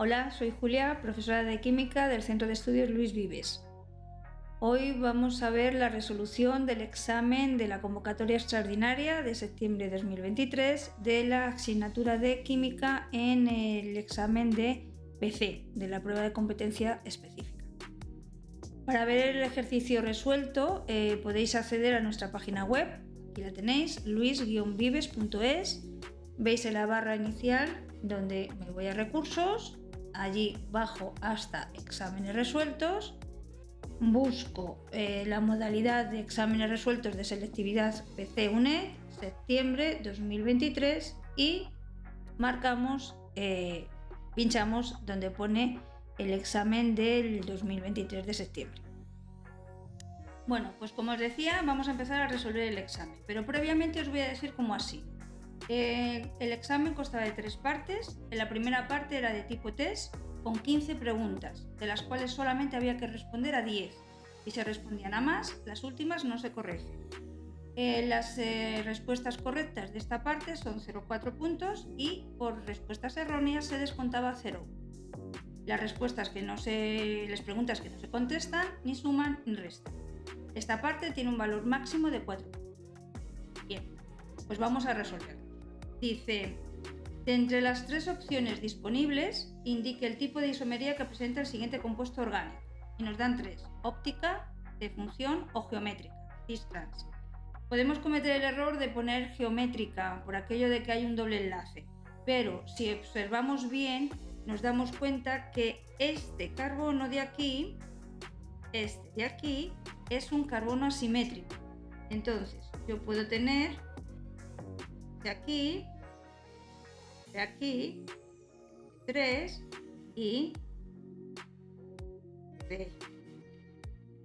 Hola, soy Julia, profesora de Química del Centro de Estudios Luis Vives. Hoy vamos a ver la resolución del examen de la convocatoria extraordinaria de septiembre de 2023 de la asignatura de Química en el examen de PC, de la prueba de competencia específica. Para ver el ejercicio resuelto podéis acceder a nuestra página web, aquí la tenéis, luis-vives.es. Veis en la barra inicial donde me voy a recursos, allí bajo hasta exámenes resueltos, busco la modalidad de exámenes resueltos de selectividad PC UNED septiembre 2023 y marcamos, pinchamos donde pone el examen del 2023 de septiembre. Bueno, pues como os decía, vamos a empezar a resolver el examen, pero previamente os voy a decir cómo ha sido. El examen constaba de 3 partes. En la primera parte era de tipo test, con 15 preguntas, de las cuales solamente había que responder a 10. Si se respondían a más, las últimas no se corrigen. Las respuestas correctas de esta parte son 0,4 puntos y por respuestas erróneas se descontaba 0. Las preguntas que no se contestan ni suman ni restan. Esta parte tiene un valor máximo de 4 puntos. Bien, pues vamos a resolverlo. Dice, de entre las 3 opciones disponibles, indique el tipo de isomería que presenta el siguiente compuesto orgánico. Y nos dan 3, óptica, de función o geométrica, cis-trans. Podemos cometer el error de poner geométrica por aquello de que hay un doble enlace, pero si observamos bien, nos damos cuenta que este carbono de aquí, es un carbono asimétrico. Entonces, yo puedo tener de aquí 3 y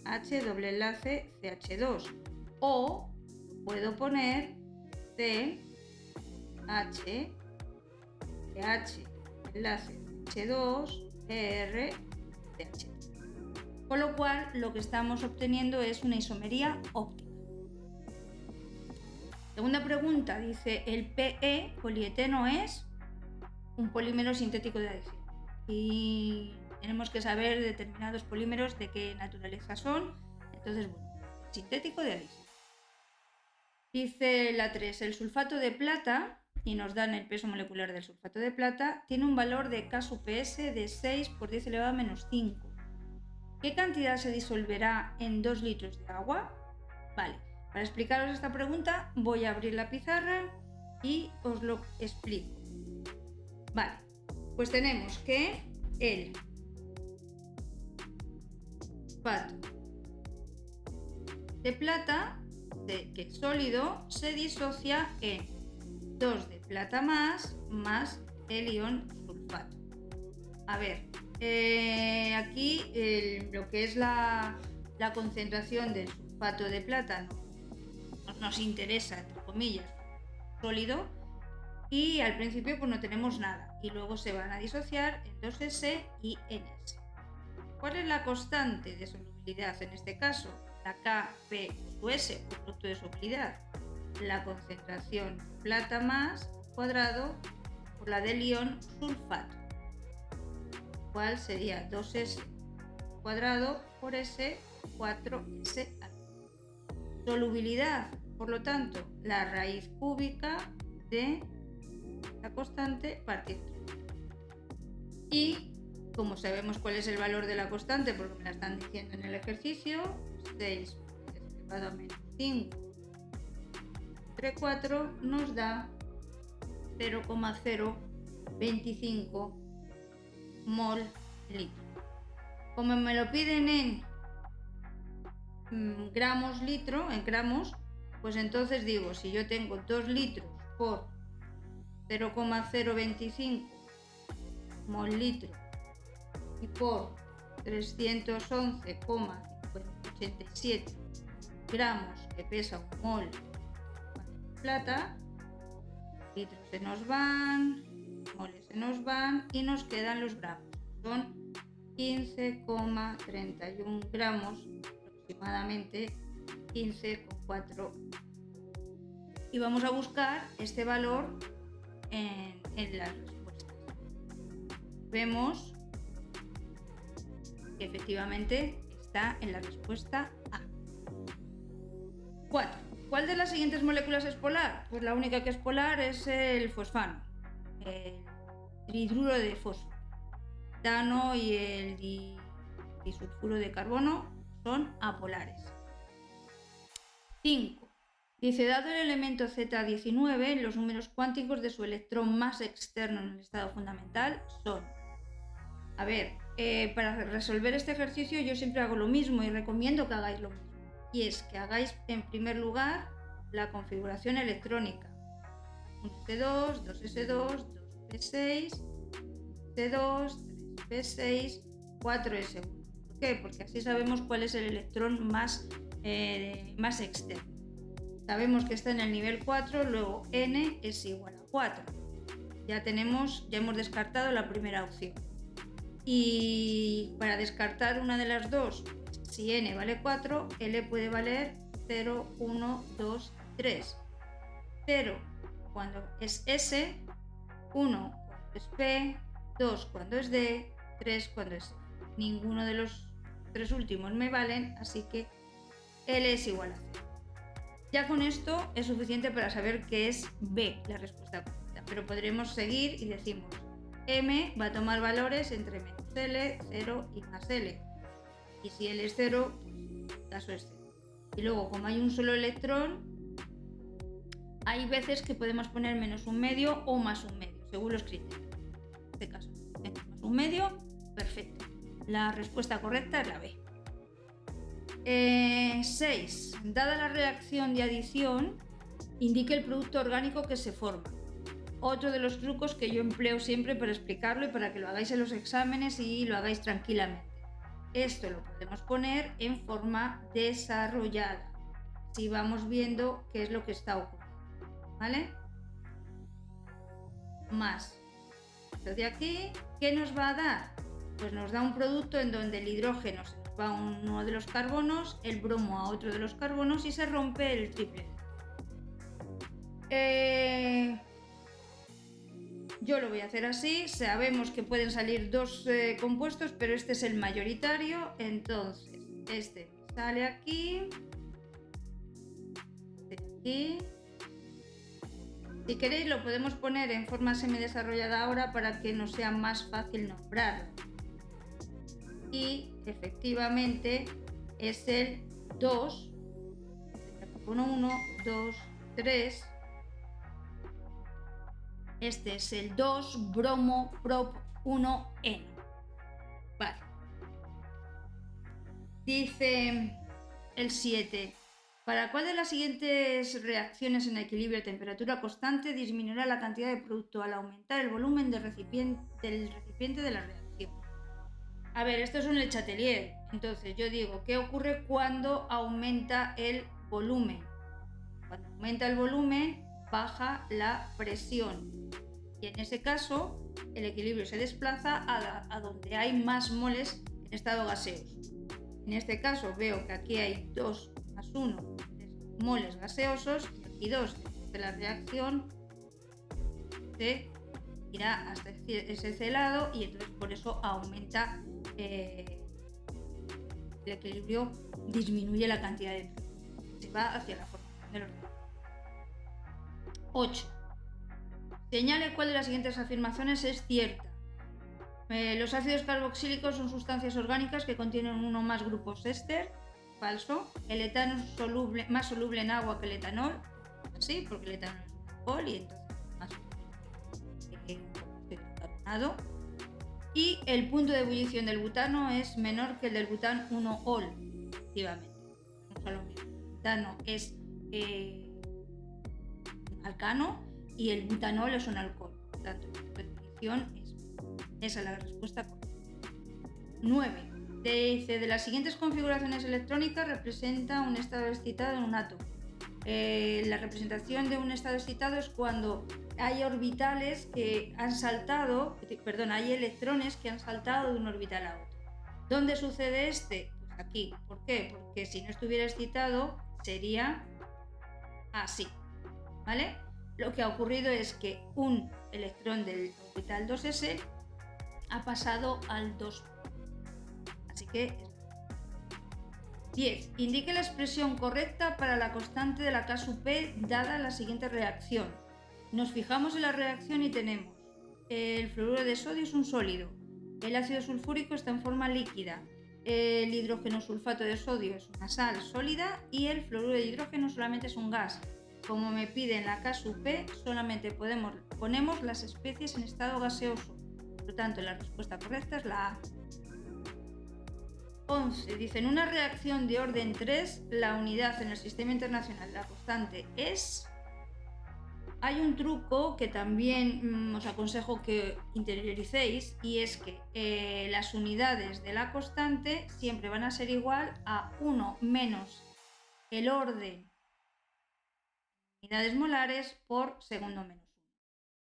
H doble enlace CH2, o puedo poner CH enlace CH2 CH. Con lo cual lo que estamos obteniendo es una isomería óptica. Segunda pregunta dice, el PE, polieteno, es un polímero sintético de adhesión. Y tenemos que saber determinados polímeros de qué naturaleza son. Entonces, bueno, sintético de adhesión. Dice la 3, el sulfato de plata, y nos dan el peso molecular del sulfato de plata, tiene un valor de K sub PS de 6 por 10 elevado a menos 5. ¿Qué cantidad se disolverá en 2 litros de agua? Vale, para explicaros esta pregunta voy a abrir la pizarra y os lo explico. Vale, pues tenemos que el sulfato de plata, que es sólido, se disocia en 2 de plata más el ion sulfato. A ver, aquí lo que es la concentración del sulfato de plata nos interesa, entre comillas, sólido, y al principio pues no tenemos nada y luego se van a disociar en 2S y NS. ¿Cuál es la constante de solubilidad en este caso? La Kp+S, o producto de solubilidad, la concentración plata más cuadrado por la del ion sulfato, cual sería 2S cuadrado por S 4S. Solubilidad, por lo tanto, la raíz cúbica de la constante partido 3. Y como sabemos cuál es el valor de la constante, porque me la están diciendo en el ejercicio, 6 por 10 elevado a menos 5 entre 4 nos da 0,025 mol litro. Como me lo piden en gramos litro, en gramos, pues entonces digo, si yo tengo 2 litros por 0,025 mol litro y por 311,87 gramos que pesa un mol de plata, litros se nos van, moles se nos van y nos quedan los gramos. Son 15,31 gramos, aproximadamente 15,4. Y vamos a buscar este valor en las respuestas. vemos que efectivamente está en la respuesta A. 4. ¿Cuál de las siguientes moléculas es polar? Pues la única que es polar es el fosfano, el tridruro de fósforo. Tano y el disulfuro de carbono son apolares. 5. Dice, dado el elemento Z19, los números cuánticos de su electrón más externo en el estado fundamental son... A ver, para resolver este ejercicio yo siempre hago lo mismo y recomiendo que hagáis lo mismo. Y es que hagáis en primer lugar la configuración electrónica. 1s2, 2s2, 2p6, C2, 3p6, 4s1. ¿Por qué? Porque así sabemos cuál es el electrón más externo. Sabemos que está en el nivel 4, luego n es igual a 4. Ya hemos descartado la primera opción. Y para descartar una de las dos, si n vale 4, L puede valer 0, 1, 2, 3. 0 cuando es S, 1 cuando es P, 2 cuando es D, 3 cuando es F. Ninguno de los tres últimos me valen, así que L es igual a 0. Ya con esto es suficiente para saber que es B la respuesta correcta, pero podremos seguir y decimos M va a tomar valores entre menos L, 0 y más L. Y si L es 0, pues el caso es 0. Y luego, como hay un solo electrón, hay veces que podemos poner menos un medio o más un medio, según los criterios. En este caso, menos más un medio, perfecto. La respuesta correcta es la B. 6. Dada la reacción de adición, indique el producto orgánico que se forma. Otro de los trucos que yo empleo siempre para explicarlo y para que lo hagáis en los exámenes y lo hagáis tranquilamente. Esto lo podemos poner en forma desarrollada, si vamos viendo qué es lo que está ocurriendo, ¿vale? Más. Esto de aquí, ¿qué nos va a dar? Pues nos da un producto en donde el hidrógeno se nos va a uno de los carbonos, el bromo a otro de los carbonos y se rompe el triple. Yo lo voy a hacer así. Sabemos que pueden salir dos compuestos, pero este es el mayoritario, entonces este sale aquí, aquí. Si queréis lo podemos poner en forma semidesarrollada ahora para que nos sea más fácil nombrarlo. Y efectivamente es el 2, carbono 1, 2, 3. Este es el 2 bromo prop 1N. Vale. Dice el 7. ¿Para cuál de las siguientes reacciones en equilibrio a temperatura constante disminuirá la cantidad de producto al aumentar el volumen del recipiente de la reacción? A ver, esto es un Le Chatelier. Entonces yo digo, ¿qué ocurre cuando aumenta el volumen? Cuando aumenta el volumen, baja la presión. Y en ese caso, el equilibrio se desplaza a donde hay más moles en estado gaseoso. En este caso veo que aquí hay 2 más 1 moles gaseosos y aquí 2. De la reacción se irá hasta ese lado y entonces por eso aumenta el equilibrio, disminuye la cantidad de producto. Se va hacia la formación de los demás. 8. Señale cuál de las siguientes afirmaciones es cierta. Los ácidos carboxílicos son sustancias orgánicas que contienen uno o más grupos éster. Falso. El etano es más soluble en agua que el etanol. Así, porque el etanol es un alcohol y entonces es más carbonado. Y el punto de ebullición del butano es menor que el del bután 1-ol. Efectivamente. No son lo mismo. El butano es un alcano y el butanol es un alcohol. Por tanto, la definición es esa, la respuesta correcta. 9. Dice, de las siguientes configuraciones electrónicas representa un estado excitado en un átomo. La representación de un estado excitado es cuando hay orbitales que han saltado, hay electrones que han saltado de un orbital a otro. ¿Dónde sucede este? Pues aquí. ¿Por qué? Porque si no estuviera excitado sería así, ¿vale? Lo que ha ocurrido es que un electrón del orbital 2s ha pasado al 2. Así que 10. Indique la expresión correcta para la constante de la K_P dada la siguiente reacción. Nos fijamos en la reacción y tenemos el fluoruro de sodio es un sólido, el ácido sulfúrico está en forma líquida, el hidrógeno sulfato de sodio es una sal sólida y el fluoruro de hidrógeno solamente es un gas. Como me piden la K_P, solamente ponemos las especies en estado gaseoso. Por lo tanto, la respuesta correcta es la A. 11. Dice, en una reacción de orden 3, la unidad en el sistema internacional de la constante es... Hay un truco que también os aconsejo que interioricéis y es que las unidades de la constante siempre van a ser igual a 1 menos el orden de unidades molares por segundo menos 1.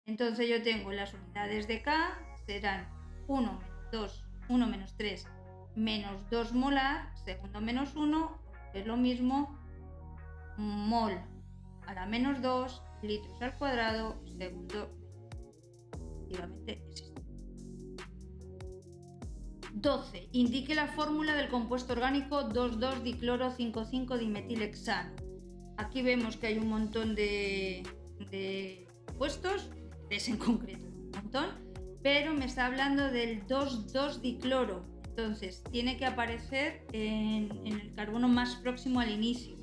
Entonces yo tengo las unidades de K serán 1 menos 2, 1 menos 3 menos 2 molar, segundo menos 1, es lo mismo, mol a la menos 2, litros al cuadrado, segundo, efectivamente es esto. 12. Indique la fórmula del compuesto orgánico 2,2-dicloro-5,5-dimetilhexano. Aquí vemos que hay un montón de compuestos, 3 en concreto, un montón, pero me está hablando del 2,2-dicloro. Entonces tiene que aparecer en el carbono más próximo al inicio.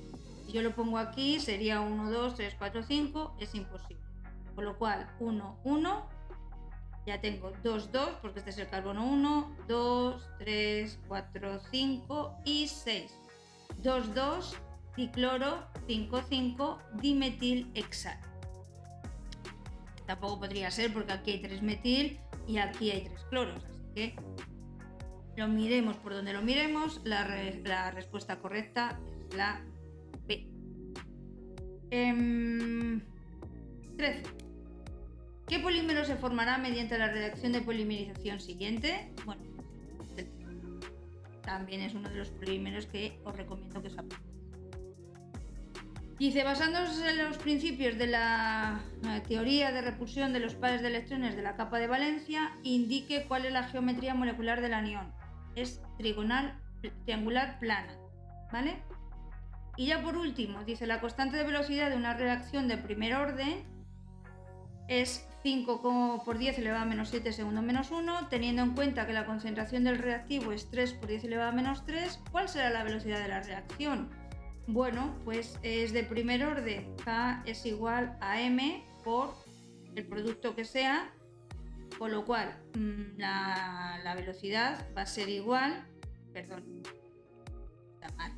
Si yo lo pongo aquí sería 1, 2, 3, 4, 5, es imposible. Con lo cual 1, 1, ya tengo 2, 2, porque este es el carbono 1, 2, 3, 4, 5 y 6. 2, 2, dicloro, 5, 5, dimetilhexano. Tampoco podría ser porque aquí hay 3 metil y aquí hay 3 cloros, así que lo miremos por donde lo miremos, la respuesta correcta es la B. 13. ¿Qué polímero se formará mediante la reacción de polimerización siguiente? Bueno, también es uno de los polímeros que os recomiendo que os aprendáis. Dice, basándose en los principios de la teoría de repulsión de los pares de electrones de la capa de valencia, indique cuál es la geometría molecular del anión. Es triangular plana, ¿vale? Y ya por último, dice, la constante de velocidad de una reacción de primer orden es 5 por 10 elevado a menos 7 segundo menos 1, teniendo en cuenta que la concentración del reactivo es 3 por 10 elevado a menos 3, ¿cuál será la velocidad de la reacción? Bueno, pues es de primer orden, K es igual a M por el producto que sea, con lo cual la velocidad va a ser igual, perdón, está mal,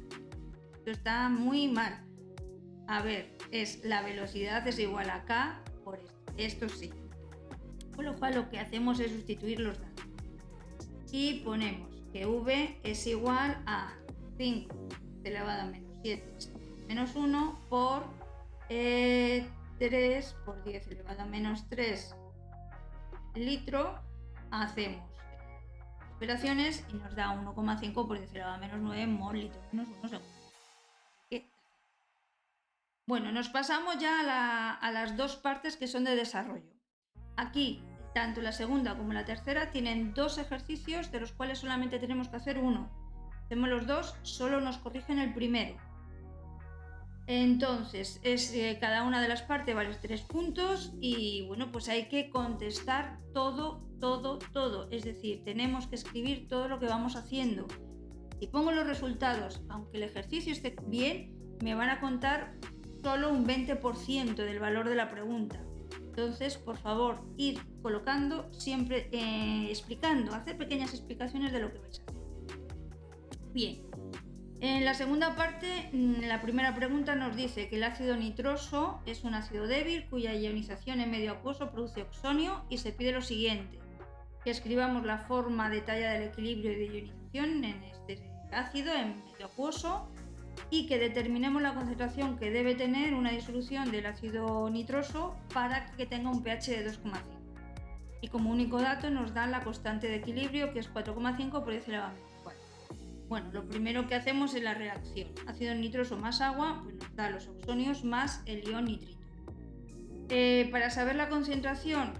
esto está muy mal. A ver, la velocidad es igual a K por esto sí. Con lo cual lo que hacemos es sustituir los datos. Y ponemos que V es igual a 5 elevado a menos 7 menos 1 por 3 por 10 elevado a menos 3 litro. Hacemos operaciones y nos da 1,5 por 10 elevado a menos 9 mol litro menos 1 segundo. Bueno, nos pasamos ya a las dos partes que son de desarrollo. Aquí, tanto la segunda como la tercera tienen 2 ejercicios de los cuales solamente tenemos que hacer uno. Hacemos los 2, solo nos corrigen el primero. Entonces, cada una de las partes vale 3 puntos y bueno, pues hay que contestar todo. Es decir, tenemos que escribir todo lo que vamos haciendo. Si pongo los resultados, aunque el ejercicio esté bien, me van a contar solo un 20% del valor de la pregunta. Entonces, por favor, ir colocando siempre, explicando, hacer pequeñas explicaciones de lo que vais a hacer. Bien, en la segunda parte, la primera pregunta nos dice que el ácido nitroso es un ácido débil cuya ionización en medio acuoso produce oxonio y se pide lo siguiente, que escribamos la forma detallada del equilibrio de ionización en este ácido en medio acuoso y que determinemos la concentración que debe tener una disolución del ácido nitroso para que tenga un pH de 2,5. Y como único dato nos da la constante de equilibrio, que es 4,5 por 10 elevado a menos 4. Bueno, lo primero que hacemos es la reacción. Ácido nitroso más agua, pues nos da los oxonios más el ion nitrito. Para saber la concentración,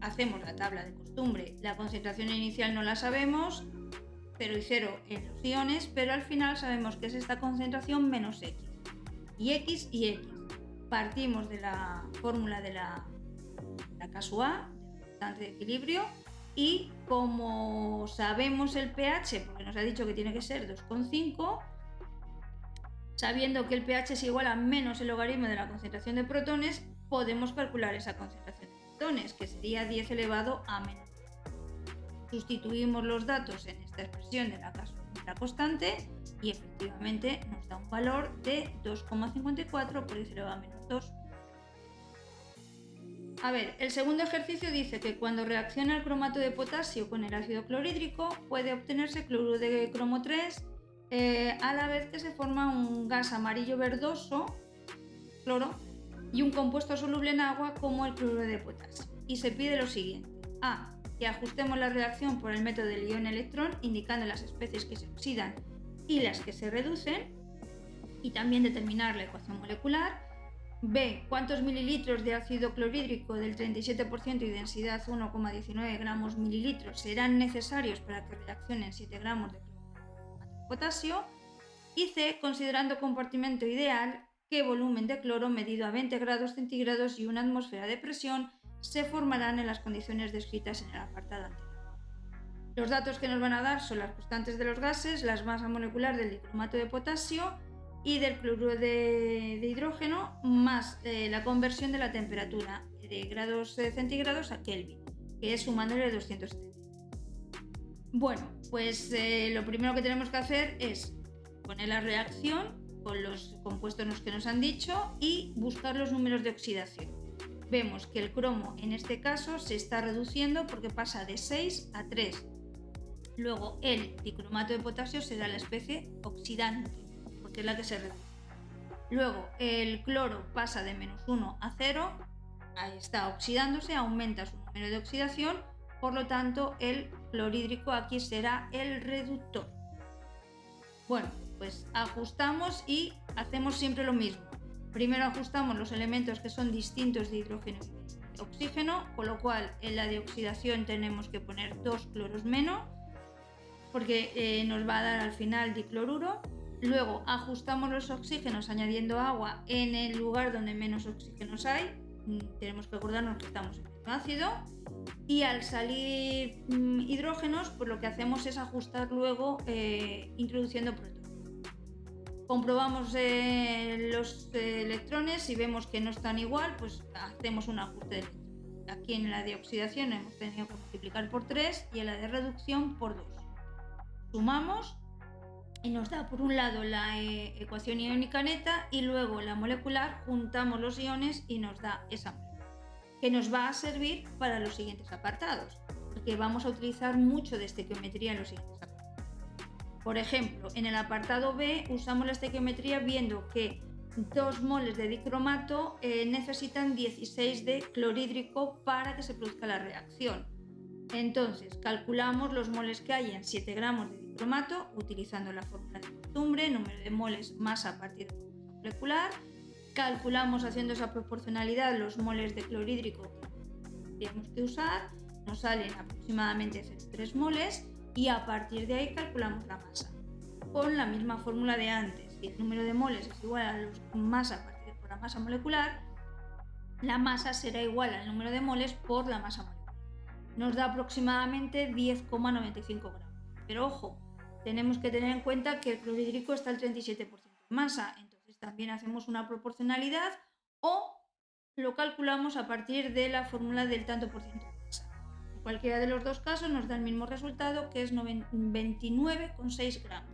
hacemos la tabla de concentración costumbre, la concentración inicial no la sabemos, 0 y 0 en los iones, pero al final sabemos que es esta concentración menos X. Y X y X. Partimos de la fórmula de la K-A, de la constante de equilibrio, y como sabemos el pH, porque nos ha dicho que tiene que ser 2,5, sabiendo que el pH es igual a menos el logaritmo de la concentración de protones, podemos calcular esa concentración de protones, que sería 10 elevado a menos. Sustituimos los datos en esta expresión de la constante y efectivamente nos da un valor de 2,54 por 10 elevado a menos 2. A ver, el segundo ejercicio dice que cuando reacciona el cromato de potasio con el ácido clorhídrico puede obtenerse cloruro de cromo 3 a la vez que se forma un gas amarillo verdoso, cloro, y un compuesto soluble en agua como el cloruro de potasio. Y se pide lo siguiente: A. Que ajustemos la reacción por el método del ion-electrón, indicando las especies que se oxidan y las que se reducen, y también determinar la ecuación molecular. B. Cuántos mililitros de ácido clorhídrico del 37% y densidad 1,19 gramos mililitros serán necesarios para que reaccionen 7 gramos de potasio. Y C. Considerando compartimento ideal, qué volumen de cloro medido a 20 grados centígrados y una atmósfera de presión se formarán en las condiciones descritas en el apartado anterior. Los datos que nos van a dar son las constantes de los gases, la masa molecular del dicromato de potasio y del cloruro de hidrógeno, más la conversión de la temperatura de grados centígrados a Kelvin, que es sumándole 270. Bueno, pues lo primero que tenemos que hacer es poner la reacción con los compuestos que nos han dicho y buscar los números de oxidación. Vemos que el cromo en este caso se está reduciendo porque pasa de 6 a 3. Luego el dicromato de potasio será la especie oxidante, porque es la que se reduce. Luego el cloro pasa de -1 a 0, ahí está oxidándose, aumenta su número de oxidación, por lo tanto el clorhídrico aquí será el reductor. Bueno, pues ajustamos y hacemos siempre lo mismo. Primero ajustamos los elementos que son distintos de hidrógeno y de oxígeno, con lo cual en la de oxidación tenemos que poner 2 cloros menos, porque nos va a dar al final dicloruro. Luego ajustamos los oxígenos añadiendo agua en el lugar donde menos oxígenos hay. Tenemos que acordarnos que estamos en el ácido. Y al salir hidrógenos, pues lo que hacemos es ajustar luego introduciendo protones. Comprobamos los electrones y vemos que no están igual, pues hacemos un ajuste de electrones. Aquí en la de oxidación hemos tenido que multiplicar por 3 y en la de reducción por 2. Sumamos y nos da por un lado la ecuación iónica neta y luego la molecular, juntamos los iones y nos da esa molécula, que nos va a servir para los siguientes apartados, porque vamos a utilizar mucho de estequiometría en los siguientes apartados. Por ejemplo, en el apartado B usamos la estequiometría viendo que 2 moles de dicromato necesitan 16 de clorhídrico para que se produzca la reacción. Entonces, calculamos los moles que hay en 7 gramos de dicromato utilizando la fórmula de costumbre, número de moles masa a partir de la molecular. Calculamos haciendo esa proporcionalidad los moles de clorhídrico que tendríamos que usar, nos salen aproximadamente 0,3 moles y a partir de ahí calculamos la masa. Con la misma fórmula de antes, si el número de moles es igual a la masa partido por la masa molecular, la masa será igual al número de moles por la masa molecular. Nos da aproximadamente 10,95 gramos. Pero ojo, tenemos que tener en cuenta que el clorhídrico está al 37% de masa, entonces también hacemos una proporcionalidad o lo calculamos a partir de la fórmula del tanto por ciento de masa. En cualquiera de los dos casos nos da el mismo resultado, que es 29,6 gramos.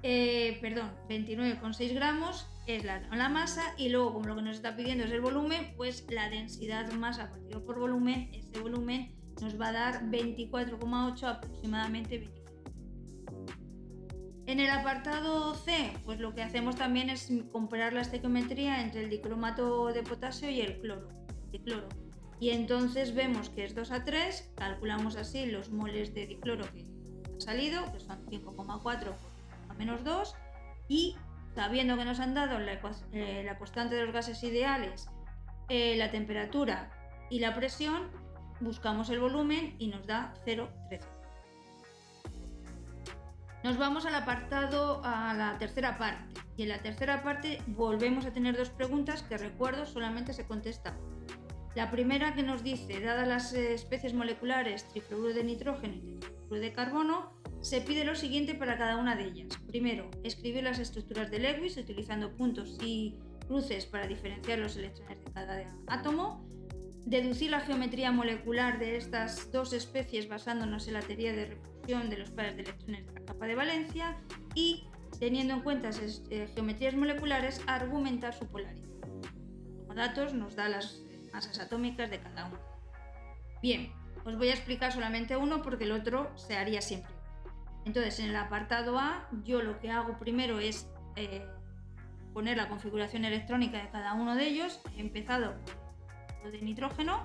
Repito, 29,6 gramos es la masa, y luego, como lo que nos está pidiendo es el volumen, pues la densidad masa partido por volumen, ese volumen nos va a dar 24,8 aproximadamente 25. En el apartado C, pues lo que hacemos también es comparar la estequiometría entre el dicromato de potasio y el cloro. Y entonces vemos que es 2 a 3, calculamos así los moles de dicloro que han salido, que son 5,4 por a menos 2, y sabiendo que nos han dado la constante de los gases ideales, la temperatura y la presión, buscamos el volumen y nos da 0,13. Nos vamos al apartado, a la tercera parte, y en la tercera parte volvemos a tener dos preguntas que, recuerdo, solamente se contesta. La primera, que nos dice, dadas las especies moleculares trifluoruro de nitrógeno y tetrafluoruro de carbono, se pide lo siguiente para cada una de ellas. Primero, escribir las estructuras de Lewis utilizando puntos y cruces para diferenciar los electrones de cada átomo. Deducir la geometría molecular de estas dos especies basándonos en la teoría de repulsión de los pares de electrones de la capa de valencia y, teniendo en cuenta esas geometrías moleculares, argumentar su polaridad. Como datos nos da las masas atómicas de cada uno. Bien, os voy a explicar solamente uno porque el otro se haría siempre. Entonces, en el apartado A, yo lo que hago primero es poner la configuración electrónica de cada uno de ellos. He empezado por el de nitrógeno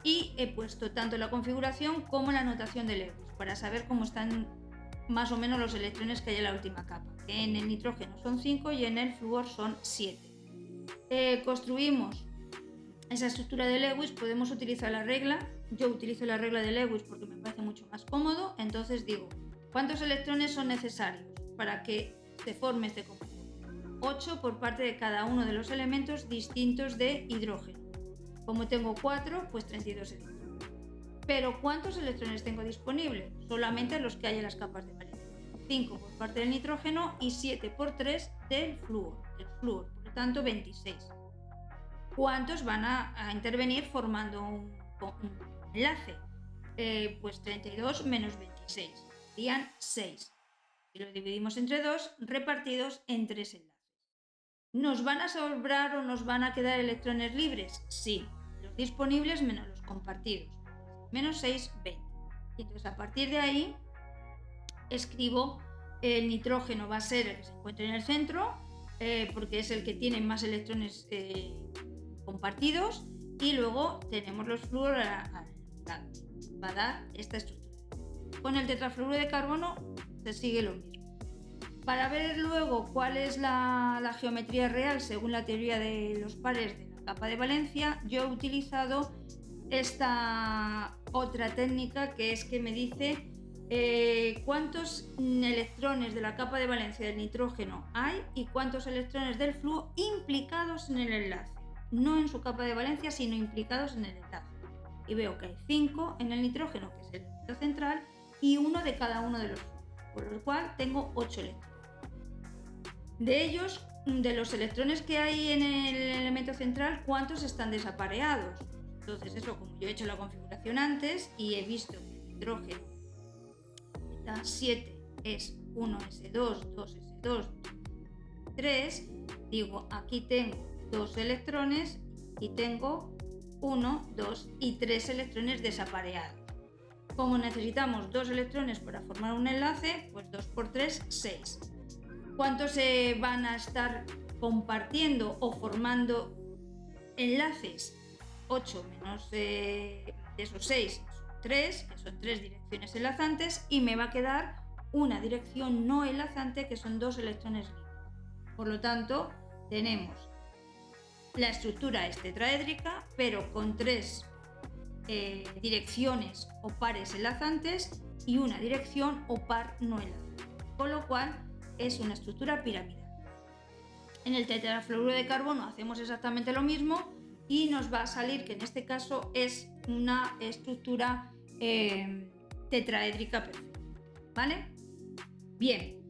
y he puesto tanto la configuración como la notación de Lewis para saber cómo están más o menos los electrones que hay en la última capa, que en el nitrógeno son 5 y en el flúor son 7. Construimos esa estructura de Lewis, podemos utilizar la regla. Yo utilizo la regla de Lewis porque me parece mucho más cómodo. Entonces digo, ¿cuántos electrones son necesarios para que se forme este compuesto? 8 por parte de cada uno de los elementos distintos de hidrógeno. Como tengo 4, pues 32 electrones. Pero ¿cuántos electrones tengo disponibles? Solamente los que hay en las capas de valencia. 5 por parte del nitrógeno y 7 por 3 del flúor. Por lo tanto, 26. ¿Cuántos van a intervenir formando un enlace? Pues 32 menos 26. Serían 6. Si lo dividimos entre 2, repartidos en 3 enlaces. ¿Nos van a sobrar o nos van a quedar electrones libres? Sí. Los disponibles menos los compartidos. Menos 6, 20. Y entonces a partir de ahí escribo el nitrógeno va a ser el que se encuentra en el centro, porque es el que tiene más electrones compartidos, y luego tenemos los flúor al lado. Va a dar esta estructura. Con el tetrafluoruro de carbono se sigue lo mismo. Para ver luego cuál es la geometría real según la teoría de los pares de la capa de valencia, yo he utilizado esta otra técnica, que es que me dice cuántos electrones de la capa de valencia del nitrógeno hay y cuántos electrones del flúor implicados en el enlace. No en su capa de valencia, sino implicados en el enlace. Y veo que hay 5 en el nitrógeno, que es el elemento central, y 1 de cada uno de los flúor, por lo cual tengo 8 electrones. De ellos, de los electrones que hay en el elemento central, ¿cuántos están desapareados? Entonces eso, como yo he hecho la configuración antes y he visto que el nitrógeno está 7 es 1s2, 2s2, 3, digo, aquí tengo 2 electrones y tengo 1, 2 y 3 electrones desapareados. Como necesitamos 2 electrones para formar un enlace, pues 2 por 3, 6. ¿Cuántos se van a estar compartiendo o formando enlaces? 8 menos de esos 6 son 3, que son 3 direcciones enlazantes, y me va a quedar una dirección no enlazante, que son 2 electrones libres. Por lo tanto, tenemos la estructura es tetraédrica, pero con 3 direcciones o pares enlazantes y una dirección o par no enlazante, con lo cual es una estructura piramidal. En el tetrafluoruro de carbono hacemos exactamente lo mismo y nos va a salir que en este caso es una estructura tetraédrica perfecta, ¿vale? Bien,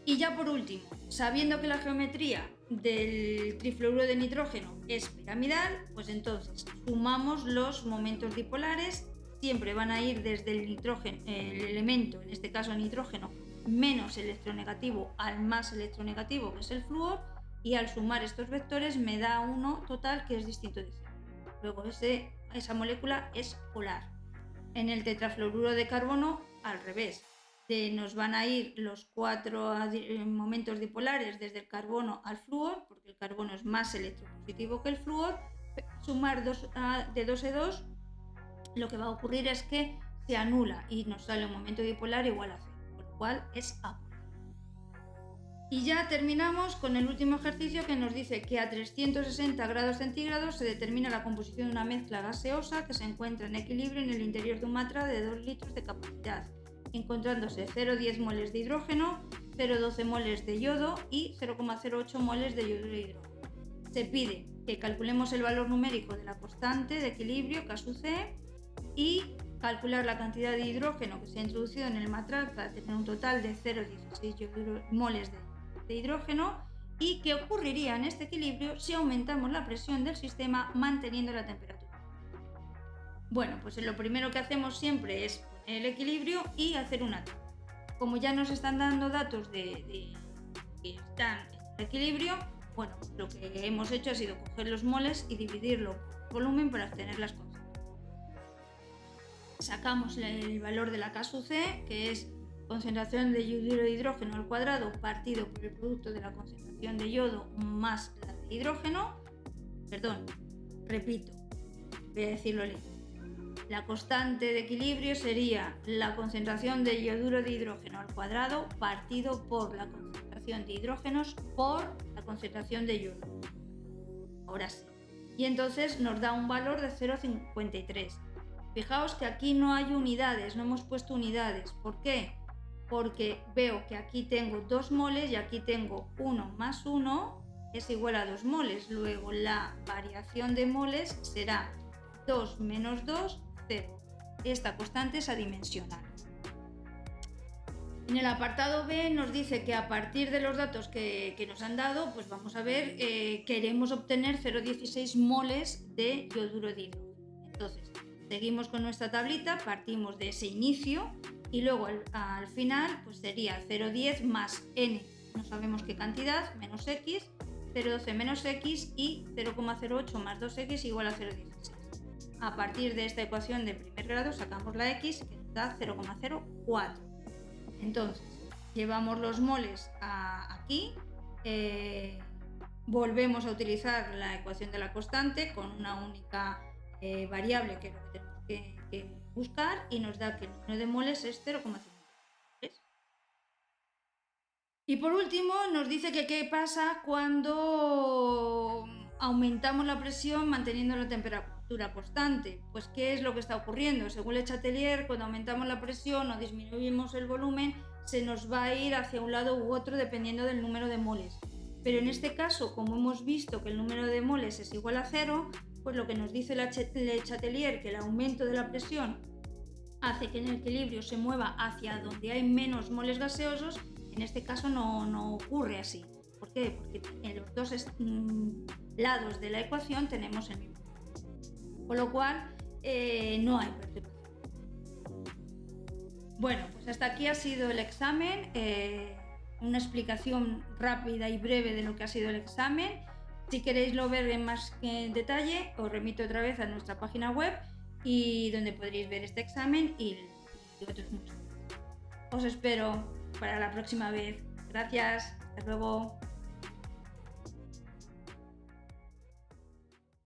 y ya por último, sabiendo que la geometría del trifluoruro de nitrógeno es piramidal, pues entonces sumamos los momentos dipolares. Siempre van a ir desde el nitrógeno, el elemento, en este caso el nitrógeno, menos electronegativo al más electronegativo, que es el flúor, y al sumar estos vectores me da uno total que es distinto de 0. Luego esa molécula es polar. En el tetrafluoruro de carbono, al revés. Nos van a ir los 4 momentos dipolares desde el carbono al flúor, porque el carbono es más electropositivo que el flúor. Sumar de 2 en 2, lo que va a ocurrir es que se anula y nos sale un momento dipolar igual a 0, por lo cual es apolar. Y ya terminamos con el último ejercicio que nos dice que a 360 grados centígrados se determina la composición de una mezcla gaseosa que se encuentra en equilibrio en el interior de un matra de 2 litros de capacidad, encontrándose 0,10 moles de hidrógeno, 0,12 moles de yodo y 0,08 moles de yoduro de hidrógeno. Se pide que calculemos el valor numérico de la constante de equilibrio K(C) y calcular la cantidad de hidrógeno que se ha introducido en el matraz para tener un total de 0,16 moles de hidrógeno y qué ocurriría en este equilibrio si aumentamos la presión del sistema manteniendo la temperatura. Bueno, pues lo primero que hacemos siempre es poner el equilibrio y hacer una tabla. Como ya nos están dando datos de que están en el equilibrio, bueno, pues lo que hemos hecho ha sido coger los moles y dividirlo por volumen para obtener las cosas. Sacamos el valor de la K(C), que es concentración de yoduro de hidrógeno al cuadrado partido por el producto de la concentración de yodo más la de hidrógeno. Perdón, repito, voy a decirlo lento. La constante de equilibrio sería la concentración de yoduro de hidrógeno al cuadrado partido por la concentración de hidrógenos por la concentración de yodo. Ahora sí. Y entonces nos da un valor de 0,53. Fijaos que aquí no hay unidades, no hemos puesto unidades. ¿Por qué? Porque veo que aquí tengo 2 moles y aquí tengo 1 más 1 es igual a 2 moles. Luego la variación de moles será 2 menos 2, 0. Esta constante es adimensional. En el apartado B nos dice que a partir de los datos que nos han dado, pues vamos a ver, queremos obtener 0,16 moles de yoduro de hidrógeno. Entonces, seguimos con nuestra tablita, partimos de ese inicio y luego al final pues sería 0,10 más n, no sabemos qué cantidad, menos x, 0,12 menos x y 0,08 más 2x igual a 0,16. A partir de esta ecuación de primer grado sacamos la x que nos da 0,04. Entonces, llevamos los moles aquí, volvemos a utilizar la ecuación de la constante con una única variable que es lo que tenemos que buscar y nos da que el número de moles es 0,5. Y por último nos dice que qué pasa cuando aumentamos la presión manteniendo la temperatura constante. Pues qué es lo que está ocurriendo. Según Le Chatelier, cuando aumentamos la presión o disminuimos el volumen, se nos va a ir hacia un lado u otro dependiendo del número de moles. Pero en este caso, como hemos visto que el número de moles es igual a 0, pues lo que nos dice Le Chatelier, que el aumento de la presión hace que el equilibrio se mueva hacia donde hay menos moles gaseosos. En este caso no ocurre así. ¿Por qué? Porque en los dos lados de la ecuación tenemos el mismo. Con lo cual no hay perturbación. Bueno, pues hasta aquí ha sido el examen. Una explicación rápida y breve de lo que ha sido el examen. Si queréis ver en más detalle, os remito otra vez a nuestra página web y donde podréis ver este examen y otros muchos. Os espero para la próxima vez. Gracias, hasta luego.